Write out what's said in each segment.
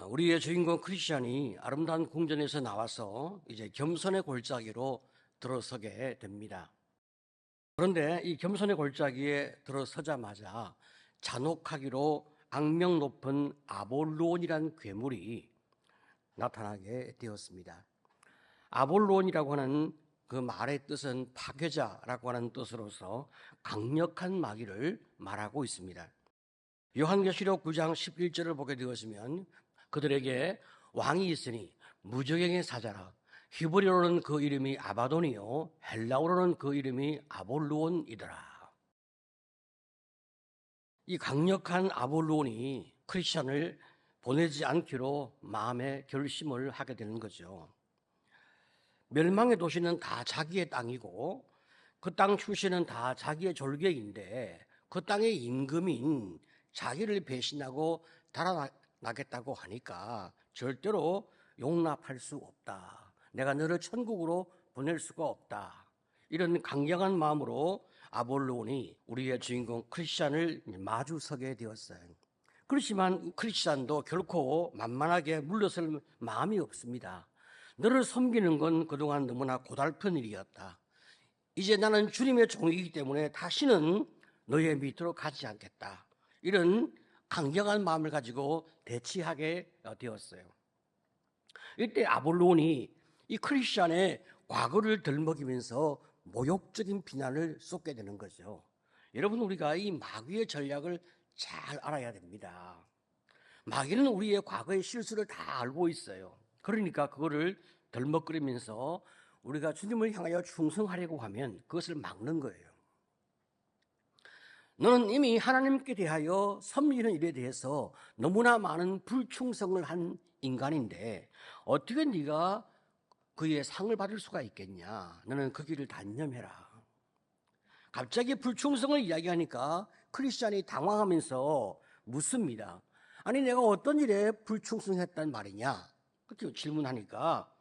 우리의 주인공 크리스찬이 아름다운 궁전에서 나와서 이제 겸손의 골짜기로 들어서게 됩니다. 그런데 이 겸손의 골짜기에 들어서자마자 잔혹하기로 악명 높은 아볼론이라는 괴물이 나타나게 되었습니다. 아볼론이라고 하는 그 말의 뜻은 파괴자라고 하는 뜻으로서 강력한 마귀를 말하고 있습니다. 요한계시록 9장 11절을 보게 되었으면 그들에게 왕이 있으니 무저갱의 사자라. 히브리어로는 그 이름이 아바돈이요 헬라어로는 그 이름이 아볼론이더라. 이 강력한 아볼론이 크리스찬을 보내지 않기로 마음의 결심을 하게 되는 거죠. 멸망의 도시는 다 자기의 땅이고 그 땅 출신은 다 자기의 졸개인데 그 땅의 임금인 자기를 배신하고 달아나겠다고 하니까 절대로 용납할 수 없다. 내가 너를 천국으로 보낼 수가 없다. 이런 강경한 마음으로 아볼론이 우리의 주인공 크리스찬을 마주서게 되었어요. 그렇지만 크리스찬도 결코 만만하게 물러설 마음이 없습니다. 너를 섬기는 건 그동안 너무나 고달픈 일이었다. 이제 나는 주님의 종이기 때문에 다시는 너의 밑으로 가지 않겠다. 이런 강경한 마음을 가지고 대치하게 되었어요. 이때 아볼론이 이 크리스찬의 과거를 들먹이면서 모욕적인 비난을 쏟게 되는 거죠. 여러분, 우리가 이 마귀의 전략을 잘 알아야 됩니다. 마귀는 우리의 과거의 실수를 다 알고 있어요. 그러니까 그거를 덜먹거리면서 우리가 주님을 향하여 충성하려고 하면 그것을 막는 거예요. 너는 이미 하나님께 대하여 섬기는 일에 대해서 너무나 많은 불충성을 한 인간인데 어떻게 네가 그의 상을 받을 수가 있겠냐? 너는 그 길을 단념해라. 갑자기 불충성을 이야기하니까 크리스찬이 당황하면서 묻습니다. 아니, 내가 어떤 일에 불충성했단 말이냐? 그렇게 질문하니까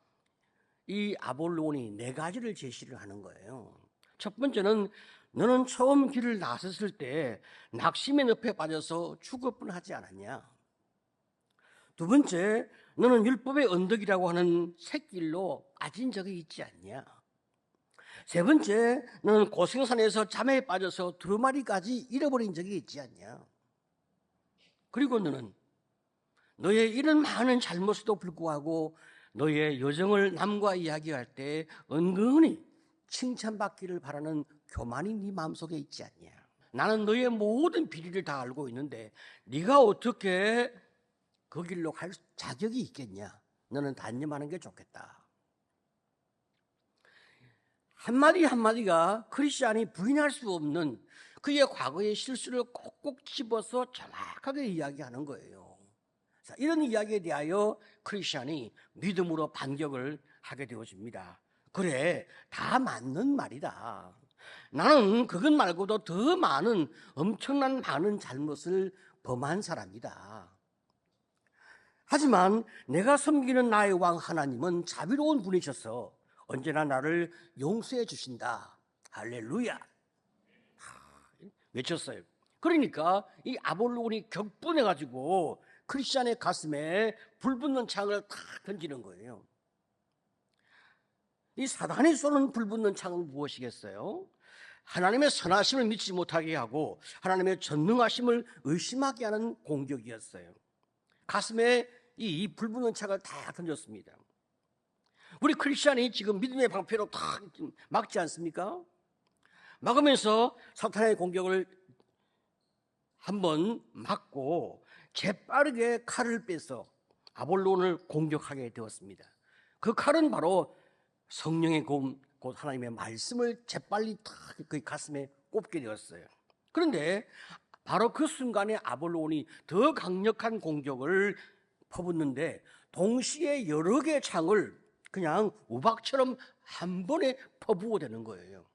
이 아볼론이 4가지를 제시를 하는 거예요. 첫 번째는 너는 처음 길을 나섰을 때 낙심의 늪에 빠져서 죽을 뻔하지 않았냐? 두 번째, 너는 율법의 언덕이라고 하는 샛길로 빠진 적이 있지 않냐? 세 번째, 너는 고생산에서 잠에 빠져서 두루마리까지 잃어버린 적이 있지 않냐? 그리고 너는 너의 이런 많은 잘못에도 불구하고 너의 여정을 남과 이야기할 때 은근히 칭찬받기를 바라는 교만이 네 마음속에 있지 않냐? 나는 너의 모든 비리를 다 알고 있는데 네가 어떻게 그 길로 갈 자격이 있겠냐? 너는 단념하는 게 좋겠다. 한마디 한마디가 크리스찬이 부인할 수 없는 그의 과거의 실수를 꼭꼭 집어서 정확하게 이야기하는 거예요. 자, 이런 이야기에 대하여 크리스찬이 믿음으로 반격을 하게 되어집니다. 그래, 다 맞는 말이다. 나는 그것 말고도 더 많은 엄청난 많은 잘못을 범한 사람이다. 하지만 내가 섬기는 나의 왕 하나님은 자비로운 분이셔서 언제나 나를 용서해 주신다. 할렐루야. 외쳤어요. 그러니까 이 아볼론이 격분해가지고 크리스찬의 가슴에 불붙는 창을 탁 던지는 거예요. 이 사단이 쏘는 불붙는 창은 무엇이겠어요? 하나님의 선하심을 믿지 못하게 하고 하나님의 전능하심을 의심하게 하는 공격이었어요. 가슴에 이 불붙는 창을 다 던졌습니다. 우리 크리스찬이 지금 믿음의 방패로 다 막지 않습니까? 막으면서 사탄의 공격을 한번 막고 재빠르게 칼을 빼서 아볼론을 공격하게 되었습니다. 그 칼은 바로 성령의 곧 하나님의 말씀을 재빨리 그 가슴에 꼽게 되었어요. 그런데 바로 그 순간에 아볼론이 더 강력한 공격을 퍼붓는데 동시에 여러 개의 창을 그냥 우박처럼 한 번에 퍼부어 되는 거예요.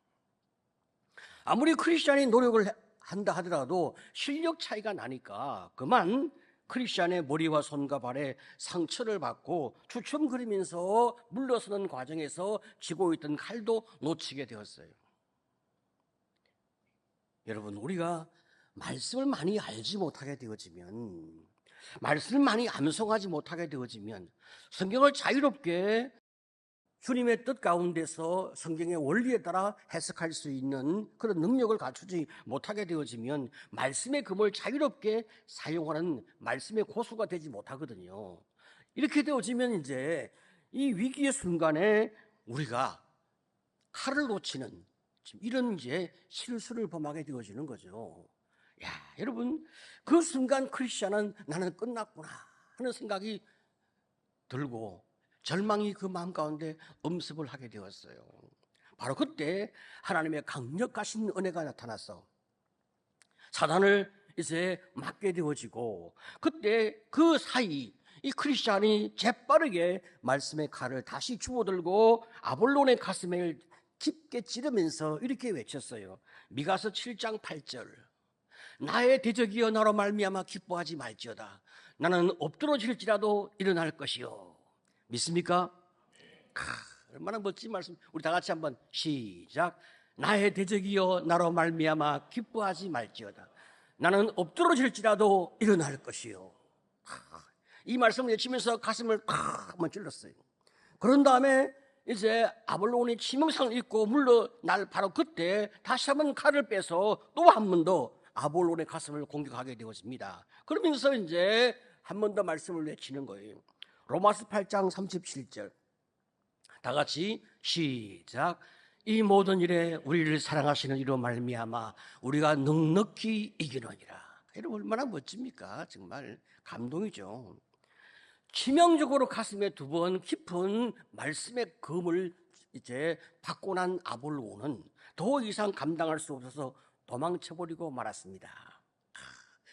아무리 크리스찬이 노력을 한다 하더라도 실력 차이가 나니까 그만 크리스찬의 머리와 손과 발에 상처를 받고 주춤거리면서 물러서는 과정에서 쥐고 있던 칼도 놓치게 되었어요. 여러분, 우리가 말씀을 많이 알지 못하게 되어지면, 말씀을 많이 암송하지 못하게 되어지면, 성경을 자유롭게 주님의 뜻 가운데서 성경의 원리에 따라 해석할 수 있는 그런 능력을 갖추지 못하게 되어지면 말씀의 금을 자유롭게 사용하는 말씀의 고수가 되지 못하거든요. 이렇게 되어지면 이제 이 위기의 순간에 우리가 칼을 놓치는 이런 이제 실수를 범하게 되어지는 거죠. 야, 여러분, 그 순간 크리스천은 나는 끝났구나 하는 생각이 들고 절망이 그 마음 가운데 엄습을 하게 되었어요. 바로 그때 하나님의 강력하신 은혜가 나타나서 사단을 이제 막게 되어지고, 그때 그 사이 이 크리스찬이 재빠르게 말씀의 칼을 다시 주워들고 아볼론의 가슴을 깊게 찌르면서 이렇게 외쳤어요. 미가서 7장 8절. 나의 대적이여 나로 말미암아 기뻐하지 말지어다. 나는 엎드러질지라도 일어날 것이요. 믿습니까? 얼마나 멋진 말씀. 우리 다 같이 한번 시작. 나의 대적이여 나로 말미암아 기뻐하지 말지어다. 나는 엎드러질지라도 일어날 것이요. 이 말씀을 외치면서 가슴을 한번 찔렀어요. 그런 다음에 이제 아볼론이 치명상을 입고 물러날 바로 그때 다시 한번 칼을 빼서 또 한 번 더 아볼론의 가슴을 공격하게 되었습니다. 그러면서 이제 한 번 더 말씀을 외치는 거예요. 로마서 8장 37절. 다 같이 시작. 이 모든 일에 우리를 사랑하시는 이로 말미암아 우리가 넉넉히 이기느니라. 여러분, 얼마나 멋집니까? 정말 감동이죠. 치명적으로 가슴에 두 번 깊은 말씀의 검을 이제 받고 난 아볼론은 더 이상 감당할 수 없어서 도망쳐버리고 말았습니다.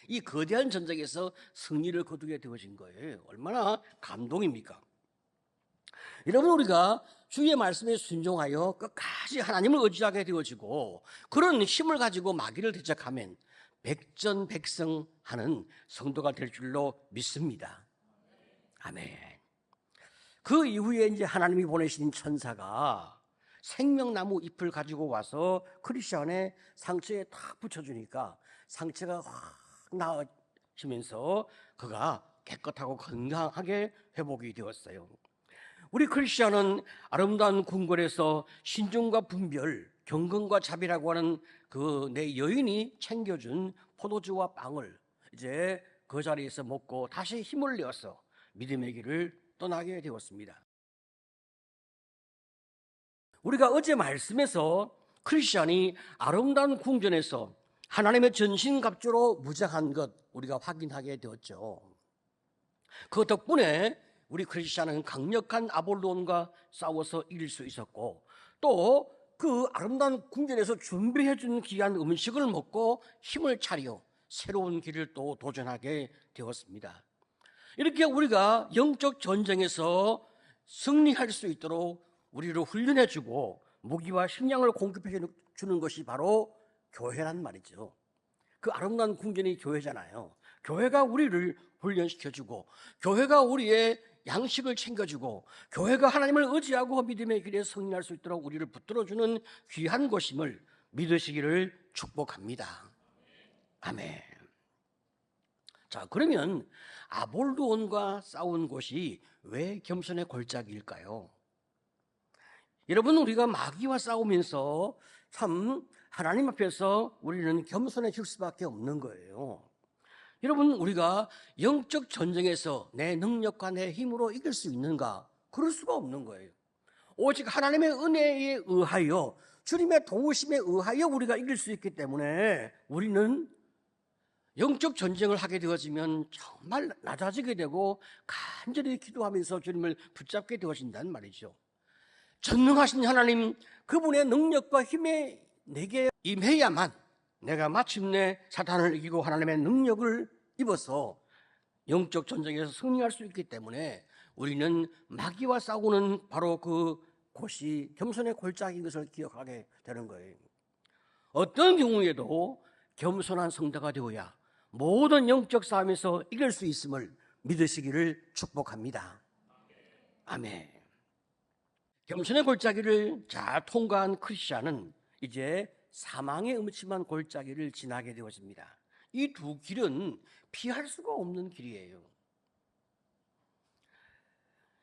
이 거대한 전쟁에서 승리를 거두게 되어진 거예요. 얼마나 감동입니까? 여러분, 우리가 주의 말씀에 순종하여 끝까지 하나님을 의지하게 되어지고 그런 힘을 가지고 마귀를 대적하면 백전백승하는 성도가 될 줄로 믿습니다. 아멘. 그 이후에 이제 하나님이 보내신 천사가 생명나무 잎을 가지고 와서 크리스천의 상처에 탁 붙여주니까 상처가 확 나아지면서 그가 깨끗하고 건강하게 회복이 되었어요. 우리 크리스천은 아름다운 궁궐에서 신중과 분별, 경건과 자비라고 하는 그 내 여인이 챙겨준 포도주와 빵을 이제 그 자리에서 먹고 다시 힘을 내어서 믿음의 길을 떠나게 되었습니다. 우리가 어제 말씀에서 크리스천이 아름다운 궁전에서 하나님의 전신갑주로 무장한 것 우리가 확인하게 되었죠. 그 덕분에 우리 크리스천은 강력한 아볼론과 싸워서 이길 수 있었고, 또 그 아름다운 궁전에서 준비해 준 귀한 음식을 먹고 힘을 차려 새로운 길을 또 도전하게 되었습니다. 이렇게 우리가 영적 전쟁에서 승리할 수 있도록 우리를 훈련해 주고 무기와 식량을 공급해 주는 것이 바로 교회란 말이죠. 그 아름다운 궁전이 교회잖아요. 교회가 우리를 훈련시켜주고, 교회가 우리의 양식을 챙겨주고, 교회가 하나님을 의지하고 믿음의 길에 승리할 수 있도록 우리를 붙들어주는 귀한 것임을 믿으시기를 축복합니다. 아멘. 자, 그러면 아볼론과 싸운 곳이 왜 겸손의 골짜기일까요? 여러분, 우리가 마귀와 싸우면서 참 하나님 앞에서 우리는 겸손해질 수밖에 없는 거예요. 여러분, 우리가 영적 전쟁에서 내 능력과 내 힘으로 이길 수 있는가? 그럴 수가 없는 거예요. 오직 하나님의 은혜에 의하여, 주님의 도우심에 의하여 우리가 이길 수 있기 때문에 우리는 영적 전쟁을 하게 되어지면 정말 낮아지게 되고 간절히 기도하면서 주님을 붙잡게 되어진단 말이죠. 전능하신 하나님, 그분의 능력과 힘에 내게 임해야만 내가 마침내 사탄을 이기고 하나님의 능력을 입어서 영적 전쟁에서 승리할 수 있기 때문에 우리는 마귀와 싸우는 바로 그 곳이 겸손의 골짜기인 것을 기억하게 되는 거예요. 어떤 경우에도 겸손한 성도가 되어야 모든 영적 싸움에서 이길 수 있음을 믿으시기를 축복합니다. 아멘. 겸손의 골짜기를 잘 통과한 크리스천은 이제 사망의 음침한 골짜기를 지나게 되어집니다. 이 두 길은 피할 수가 없는 길이에요.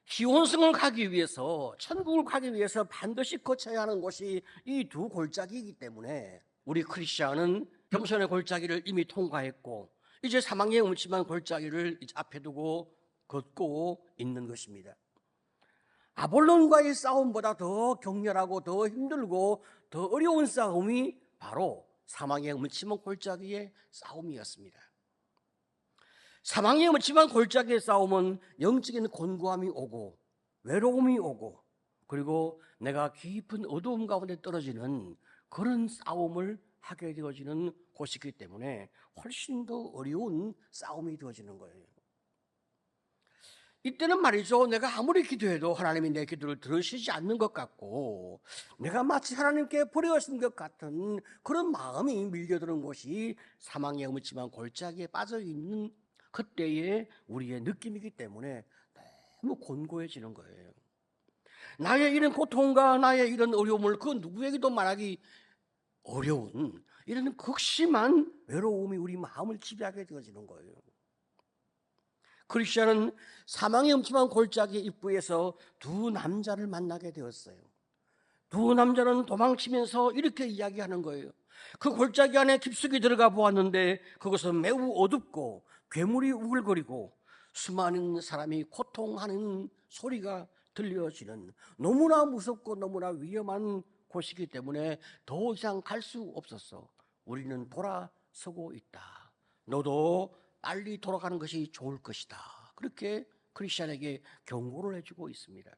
시온성을 가기 위해서, 천국을 가기 위해서 반드시 거쳐야 하는 곳이 이 두 골짜기이기 때문에 우리 크리스천은 겸손의 골짜기를 이미 통과했고 이제 사망의 음침한 골짜기를 앞에 두고 걷고 있는 것입니다. 아볼론과의 싸움보다 더 격렬하고 더 힘들고 더 어려운 싸움이 바로 사망의 음침한 골짜기의 싸움이었습니다. 사망의 음침한 골짜기의 싸움은 영적인 곤고함이 오고 외로움이 오고 그리고 내가 깊은 어두움 가운데 떨어지는 그런 싸움을 하게 되어지는 곳이기 때문에 훨씬 더 어려운 싸움이 되어지는 거예요. 이때는 말이죠, 내가 아무리 기도해도 하나님이 내 기도를 들으시지 않는 것 같고 내가 마치 하나님께 버려진 것 같은 그런 마음이 밀려드는 곳이 사망의 음침한 골짜기에 빠져있는 그때의 우리의 느낌이기 때문에 너무 곤고해지는 거예요. 나의 이런 고통과 나의 이런 어려움을 그 누구에게도 말하기 어려운 이런 극심한 외로움이 우리 마음을 지배하게 되어지는 거예요. 크리스천은 사망의 음침한 골짜기 입구에서 두 남자를 만나게 되었어요. 두 남자는 도망치면서 이렇게 이야기하는 거예요. 그 골짜기 안에 깊숙이 들어가 보았는데 그것은 매우 어둡고 괴물이 우글거리고 수많은 사람이 고통하는 소리가 들려지는 너무나 무섭고 너무나 위험한 곳이기 때문에 더 이상 갈 수 없었어. 우리는 돌아서고 있다. 너도 빨리 돌아가는 것이 좋을 것이다. 그렇게 크리스천에게 경고를 해주고 있습니다.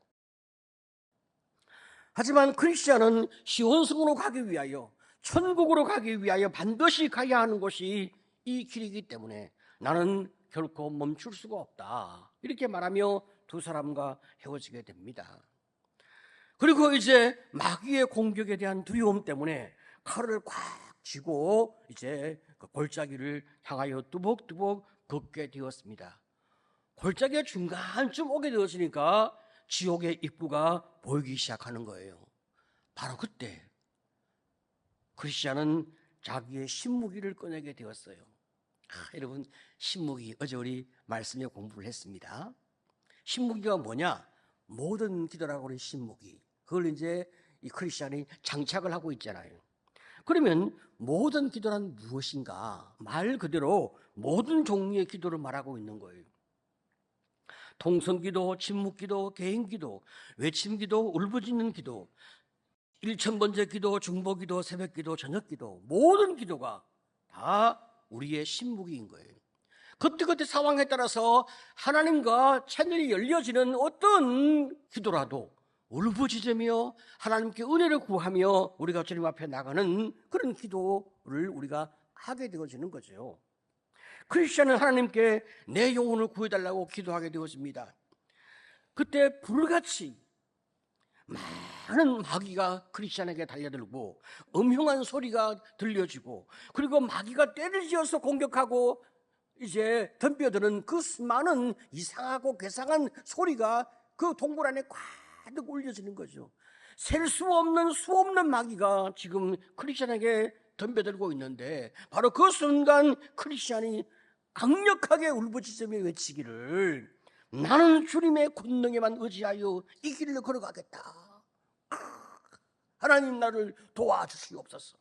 하지만 크리스천은 시온성으로 가기 위하여, 천국으로 가기 위하여 반드시 가야 하는 곳이 이 길이기 때문에 나는 결코 멈출 수가 없다. 이렇게 말하며 두 사람과 헤어지게 됩니다. 그리고 이제 마귀의 공격에 대한 두려움 때문에 칼을 꽉 쥐고 이제 그 골짜기를 향하여 뚜벅뚜벅 걷게 되었습니다. 골짜기의 중간쯤 오게 되었으니까 지옥의 입구가 보이기 시작하는 거예요. 바로 그때 크리스천은 자기의 신무기를 꺼내게 되었어요. 여러분, 신무기 어제 우리 말씀에 공부를 했습니다. 신무기가 뭐냐? 모든 기도라고 하는 신무기. 그걸 이제 이 크리스천이 장착을 하고 있잖아요. 그러면 모든 기도란 무엇인가? 말 그대로 모든 종류의 기도를 말하고 있는 거예요. 통성기도, 침묵기도, 개인기도, 외침기도, 울부짖는 기도, 1000번째 기도, 중보기도, 새벽기도, 저녁기도, 모든 기도가 다 우리의 신무기인 거예요. 그때그때 상황에 따라서 하나님과 채널이 열려지는 어떤 기도라도 울부짖으며 하나님께 은혜를 구하며 우리가 주님 앞에 나가는 그런 기도를 우리가 하게 되어지는 거죠. 크리스천은 하나님께 내 영혼을 구해달라고 기도하게 되어집니다. 그때 불같이 많은 마귀가 크리스천에게 달려들고 음흉한 소리가 들려지고 그리고 마귀가 때를 지어서 공격하고 이제 덤벼드는 그 수많은 이상하고 괴상한 소리가 그 동굴 안에 가득 울려지는 거죠. 셀 수 없는 수 없는 마귀가 지금 크리스천에게 덤벼들고 있는데 바로 그 순간 크리스천이 강력하게 울부짖으며 외치기를 나는 주님의 권능에만 의지하여 이 길을 걸어가겠다. 하나님 나를 도와주시옵소서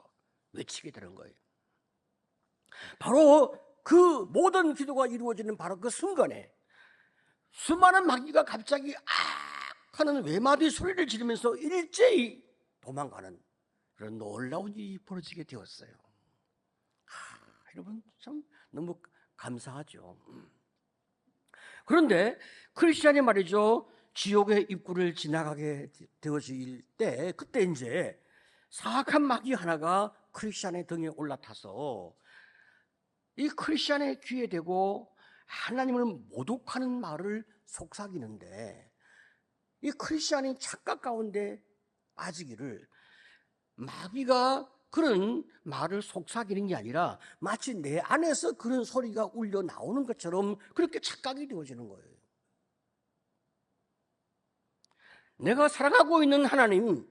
외치게 되는 거예요. 바로 그 모든 기도가 이루어지는 바로 그 순간에 수많은 마귀가 갑자기 하는 외마디 소리를 지르면서 일제히 도망가는 그런 놀라운 일이 벌어지게 되었어요. 여러분 참 너무 감사하죠. 그런데 크리스천이 말이죠, 지옥의 입구를 지나가게 되어질 때 그때 이제 사악한 마귀 하나가 크리스천의 등에 올라타서 이 크리스천의 귀에 대고 하나님을 모독하는 말을 속삭이는데 이 크리스천이 착각 가운데 빠지기를 마귀가 그런 말을 속삭이는 게 아니라 마치 내 안에서 그런 소리가 울려 나오는 것처럼 그렇게 착각이 되어지는 거예요. 내가 살아가고 있는 하나님,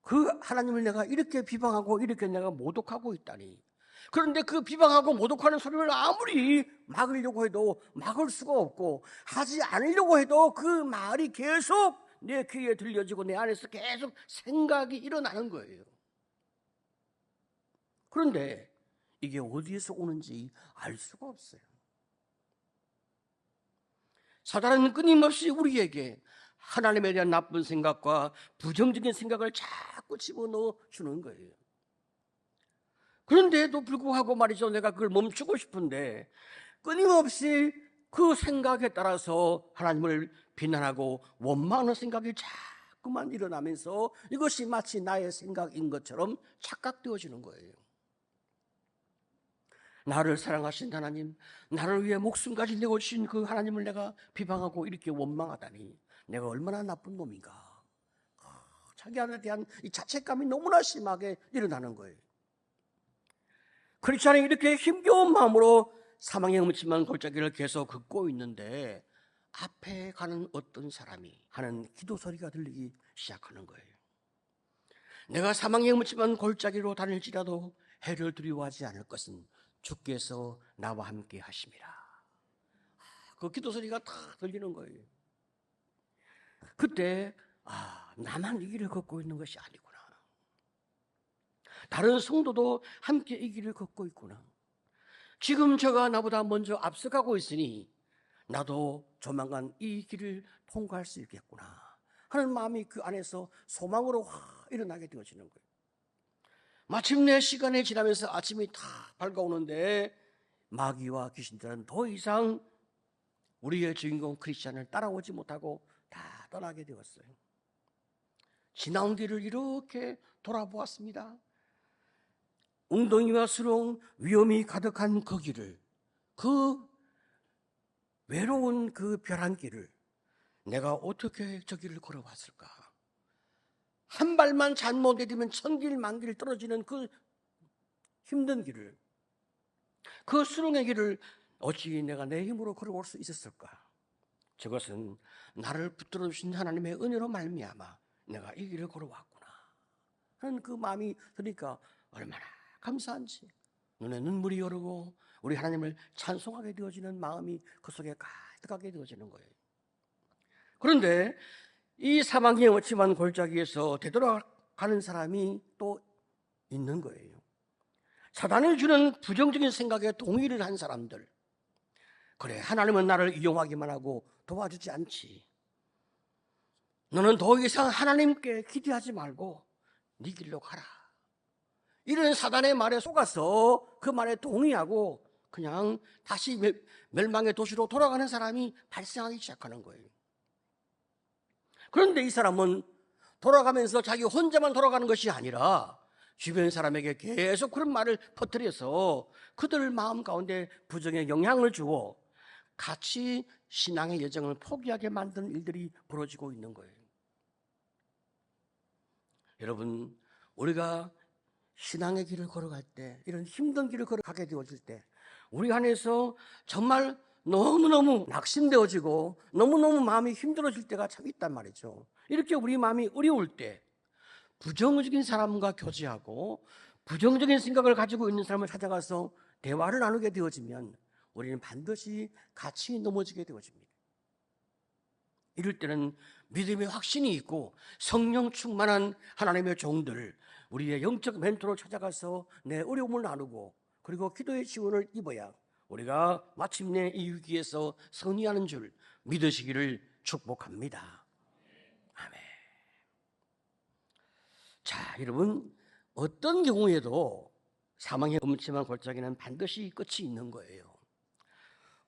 그 하나님을 내가 이렇게 비방하고 이렇게 내가 모독하고 있다니. 그런데 그 비방하고 모독하는 소리를 아무리 막으려고 해도 막을 수가 없고, 하지 않으려고 해도 그 말이 계속 내 귀에 들려지고 내 안에서 계속 생각이 일어나는 거예요. 그런데 이게 어디에서 오는지 알 수가 없어요. 사단은 끊임없이 우리에게 하나님에 대한 나쁜 생각과 부정적인 생각을 자꾸 집어넣어 주는 거예요. 그런데도 불구하고 말이죠, 내가 그걸 멈추고 싶은데 끊임없이 그 생각에 따라서 하나님을 비난하고 원망하는 생각이 자꾸만 일어나면서 이것이 마치 나의 생각인 것처럼 착각되어지는 거예요. 나를 사랑하신 하나님, 나를 위해 목숨까지 내어주신 그 하나님을 내가 비방하고 이렇게 원망하다니 내가 얼마나 나쁜 놈인가. 자기한테 대한 이 자책감이 너무나 심하게 일어나는 거예요. 크리스찬이 이렇게 힘겨운 마음으로 사망의 음침한 골짜기를 계속 걷고 있는데 앞에 가는 어떤 사람이 하는 기도 소리가 들리기 시작하는 거예요. 내가 사망의 음침한 골짜기로 다닐지라도 해를 두려워하지 않을 것은 주께서 나와 함께 하심이라. 그 기도 소리가 다 들리는 거예요. 그때 나만 이 길을 걷고 있는 것이 아니구나. 다른 성도도 함께 이 길을 걷고 있구나. 지금 저가 나보다 먼저 앞서가고 있으니 나도 조만간 이 길을 통과할 수 있겠구나 하는 마음이 그 안에서 소망으로 확 일어나게 되어지는 거예요. 마침내 시간이 지나면서 아침이 다 밝아오는데 마귀와 귀신들은 더 이상 우리의 주인공 크리스찬을 따라오지 못하고 다 떠나게 되었어요. 지나온 길을 이렇게 돌아보았습니다. 웅덩이와 수렁, 위험이 가득한 그 길을, 그 외로운 그 벼란 길을 내가 어떻게 저 길을 걸어왔을까? 한 발만 잘못 내디면 천길 만길 떨어지는 그 힘든 길을, 그 수렁의 길을 어찌 내가 내 힘으로 걸어올 수 있었을까? 저것은 나를 붙들어 주신 하나님의 은혜로 말미암아 내가 이 길을 걸어왔구나 하는 그 마음이 드니까 얼마나 감사한지 눈에 눈물이 흐르고 우리 하나님을 찬송하게 되어지는 마음이 그 속에 가득하게 되어지는 거예요. 그런데 이 사망의 어침한 골짜기에서 되돌아가는 사람이 또 있는 거예요. 사단이 주는 부정적인 생각에 동의를 한 사람들. 그래, 하나님은 나를 이용하기만 하고 도와주지 않지. 너는 더 이상 하나님께 기대하지 말고 네 길로 가라. 이런 사단의 말에 속아서 그 말에 동의하고 그냥 다시 멸망의 도시로 돌아가는 사람이 발생하기 시작하는 거예요. 그런데 이 사람은 돌아가면서 자기 혼자만 돌아가는 것이 아니라 주변 사람에게 계속 그런 말을 퍼뜨려서 그들 마음 가운데 부정의 영향을 주어 같이 신앙의 여정을 포기하게 만든 일들이 벌어지고 있는 거예요. 여러분, 우리가 신앙의 길을 걸어갈 때, 이런 힘든 길을 걸어가게 되어질 때 우리 안에서 정말 너무너무 낙심되어지고 너무너무 마음이 힘들어질 때가 참 있단 말이죠. 이렇게 우리 마음이 어려울 때 부정적인 사람과 교제하고 부정적인 생각을 가지고 있는 사람을 찾아가서 대화를 나누게 되어지면 우리는 반드시 같이 넘어지게 되어집니다. 이럴 때는 믿음의 확신이 있고 성령 충만한 하나님의 종들, 우리의 영적 멘토로 찾아가서 내 어려움을 나누고 그리고 기도의 지원을 입어야 우리가 마침내 이 위기에서 승리하는 줄 믿으시기를 축복합니다. 아멘. 자, 여러분, 어떤 경우에도 사망의 음침한 골짜기는 반드시 끝이 있는 거예요.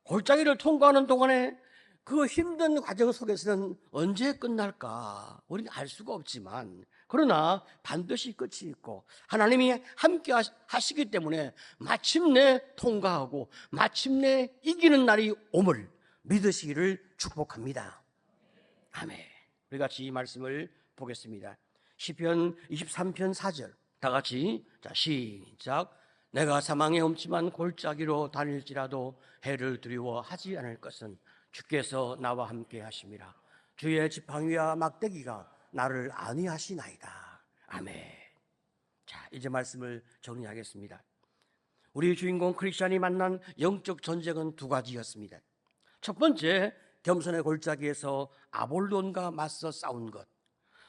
골짜기를 통과하는 동안에 그 힘든 과정 속에서는 언제 끝날까 우리는 알 수가 없지만, 그러나 반드시 끝이 있고 하나님이 함께 하시기 때문에 마침내 통과하고 마침내 이기는 날이 옴을 믿으시기를 축복합니다. 아멘. 우리 같이 이 말씀을 보겠습니다. 시편 23편 4절 다 같이 시작. 내가 사망의 음침한 골짜기로 다닐지라도 해를 두려워하지 않을 것은 주께서 나와 함께 하심이라. 주의 지팡이와 막대기가 나를 안위하시나이다. 아멘. 자, 이제 말씀을 정리하겠습니다. 우리 주인공 크리스찬이 만난 영적 전쟁은 두 가지였습니다. 첫 번째, 겸손의 골짜기에서 아볼론과 맞서 싸운 것.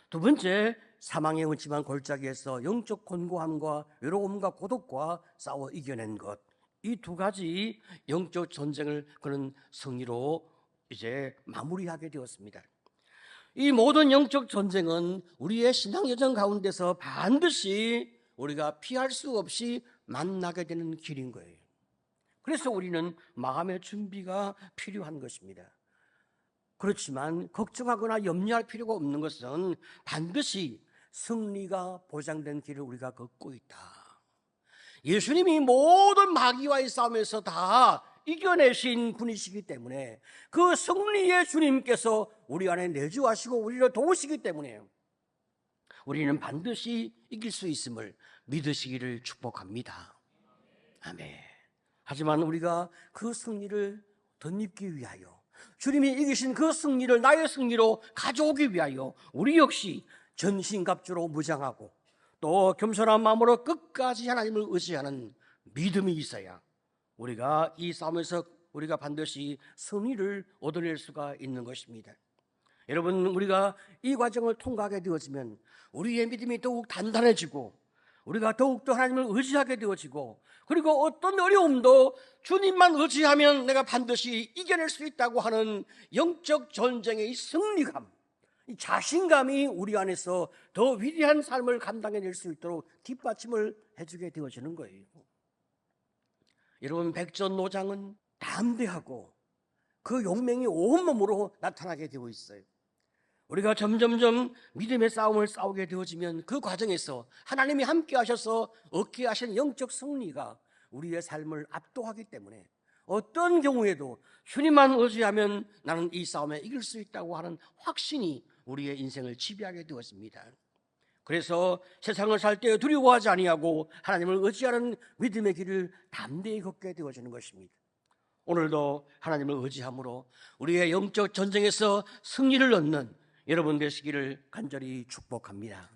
두 번째, 사망의 음침한 골짜기에서 영적 곤고함과 외로움과 고독과 싸워 이겨낸 것. 이 두 가지 영적 전쟁을 그는 승리로 이제 마무리하게 되었습니다. 이 모든 영적 전쟁은 우리의 신앙 여정 가운데서 반드시 우리가 피할 수 없이 만나게 되는 길인 거예요. 그래서 우리는 마음의 준비가 필요한 것입니다. 그렇지만 걱정하거나 염려할 필요가 없는 것은 반드시 승리가 보장된 길을 우리가 걷고 있다. 예수님이 모든 마귀와의 싸움에서 다 이겨내신 분이시기 때문에 그 승리의 주님께서 우리 안에 내주하시고 우리를 도우시기 때문에 우리는 반드시 이길 수 있음을 믿으시기를 축복합니다. 아멘. 하지만 우리가 그 승리를 덧입기 위하여, 주님이 이기신 그 승리를 나의 승리로 가져오기 위하여 우리 역시 전신갑주로 무장하고 또 겸손한 마음으로 끝까지 하나님을 의지하는 믿음이 있어야 우리가 이 싸움에서 우리가 반드시 승리를 얻어낼 수가 있는 것입니다. 여러분, 우리가 이 과정을 통과하게 되어지면 우리의 믿음이 더욱 단단해지고 우리가 더욱더 하나님을 의지하게 되어지고, 그리고 어떤 어려움도 주님만 의지하면 내가 반드시 이겨낼 수 있다고 하는 영적 전쟁의 이 승리감, 이 자신감이 우리 안에서 더 위대한 삶을 감당해낼 수 있도록 뒷받침을 해주게 되어지는 거예요. 여러분, 백전노장은 담대하고 그 용맹이 온몸으로 나타나게 되고 있어요. 우리가 점점점 믿음의 싸움을 싸우게 되어지면 그 과정에서 하나님이 함께 하셔서 얻게 하신 영적 승리가 우리의 삶을 압도하기 때문에 어떤 경우에도 주님만 의지하면 나는 이 싸움에 이길 수 있다고 하는 확신이 우리의 인생을 지배하게 되었습니다. 그래서 세상을 살 때 두려워하지 아니하고 하나님을 의지하는 믿음의 길을 담대히 걷게 되어지는 것입니다. 오늘도 하나님을 의지함으로 우리의 영적 전쟁에서 승리를 얻는 여러분 되시기를 간절히 축복합니다.